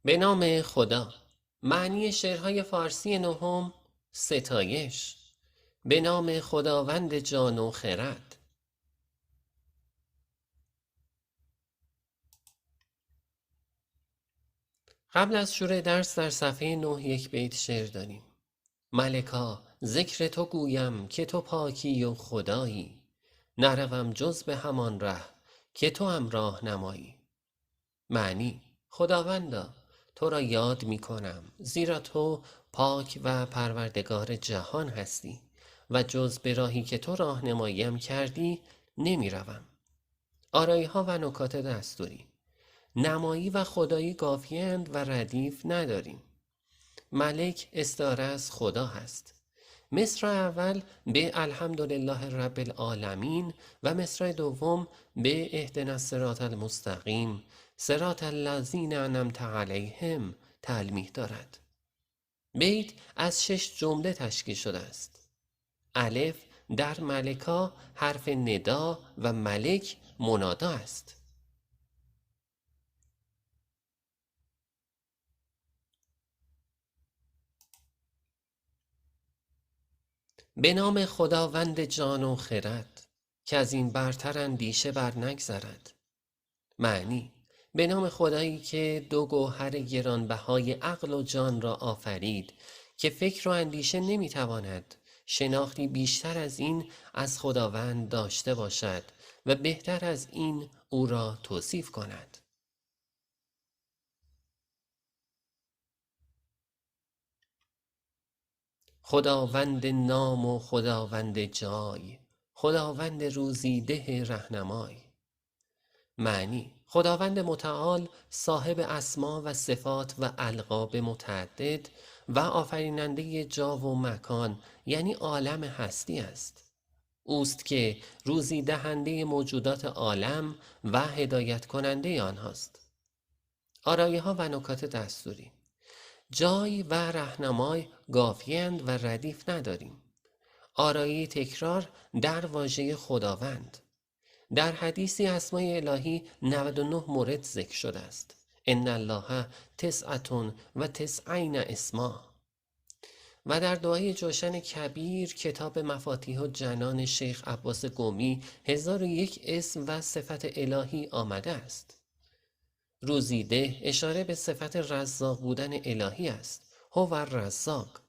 به نام خدا. معنی شعرهای فارسی نهم: ستایش. به نام خداوند جان و خرد. قبل از شروع درس در صفحه 9 یک بیت شعر داریم. ملکا ذکر تو گویم که تو پاکی و خدایی، نروم جز به همان ره که تو هم راه نمایی. معنی: خداوندا تو را یاد می کنم، زیرا تو پاک و پروردگار جهان هستی و جز به راهی که تو راهنماییم کردی نمی روم. آرایی ها و نکات دستوری: نمایی و خدایی گافیند و ردیف نداریم. ملک استعاره از خدا هست. مصرع اول به الحمدلله رب العالمین و مصرع دوم به اهدنا الصراط المستقیم صراط الذین انعمت علیهم تلمیح دارد. بیت از 6 جمله تشکیل شده است. الف در ملکا حرف ندا و ملک منادا است. به نام خداوند جان و خرد، که از این برتر اندیشه بر نگذرد. معنی: به نام خدایی که دو گوهر گرانبهای عقل و جان را آفرید که فکر و اندیشه نمیتواند شناختی بیشتر از این از خداوند داشته باشد و بهتر از این او را توصیف کند. خداوند نام و خداوند جای، خداوند روزیده رهنمای. معنی: خداوند متعال صاحب اسما و صفات و القاب متعدد و آفریننده جا و مکان، یعنی عالم هستی است. اوست که روزی دهنده موجودات عالم و هدایت کننده آنهاست. آرایه ها و نکات دستوری: جای و رهنمای گافیند و ردیف نداریم. آرایه تکرار در واژه خداوند. در حدیثی اسمای الهی 99 مورد ذکر شده است. ان الله تسعة و تسعین اسما. و در دعای جوشن کبیر کتاب مفاتیح الجنان شیخ عباس قمی 1001 اسم و صفت الهی آمده است. روزیده اشاره به صفت رزاق بودن الهی است. هو الرزاق.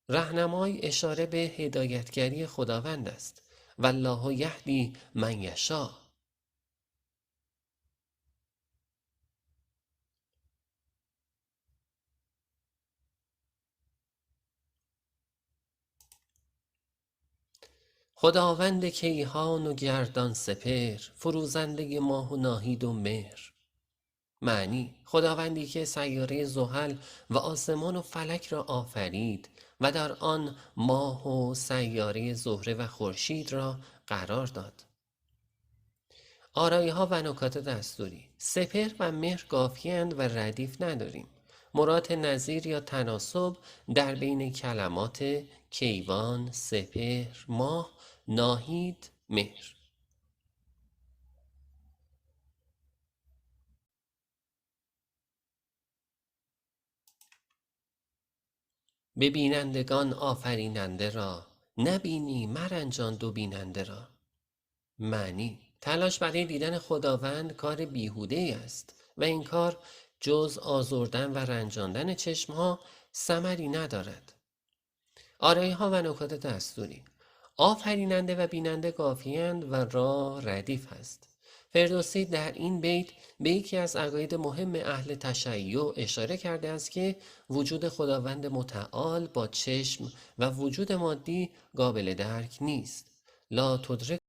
رهنمای اشاره به هدایتگری خداوند است. والله یهدی من یشاء. خداوند کیهان و گردان سپهر، فروزنده ماه و ناهید و مهر. معنی: خداوندی که سیاره زحل و آسمان و فلک را آفرید و در آن ماه و سیاره زهره و خورشید را قرار داد. آرایه ها و نکات دستوری: سپهر و مهر گافیند و ردیف نداریم. مراد نظیر یا تناسب در بین کلمات کیوان، سپهر، ماه، ناهید، مهر. به بینندگان آفریننده را، نبینی مرنجان دو بیننده را. معنی: تلاش برای دیدن خداوند کار بیهوده است و این کار جز آزردن و رنجاندن چشمها ثمری ندارد. آرایه ها و نکات دستوری: آفریننده و بیننده گافیند و را ردیف است. فردوسی در این بیت به یکی از عقاید مهم اهل تشیع اشاره کرده است که وجود خداوند متعال با چشم و وجود مادی قابل درک نیست. لا تدرک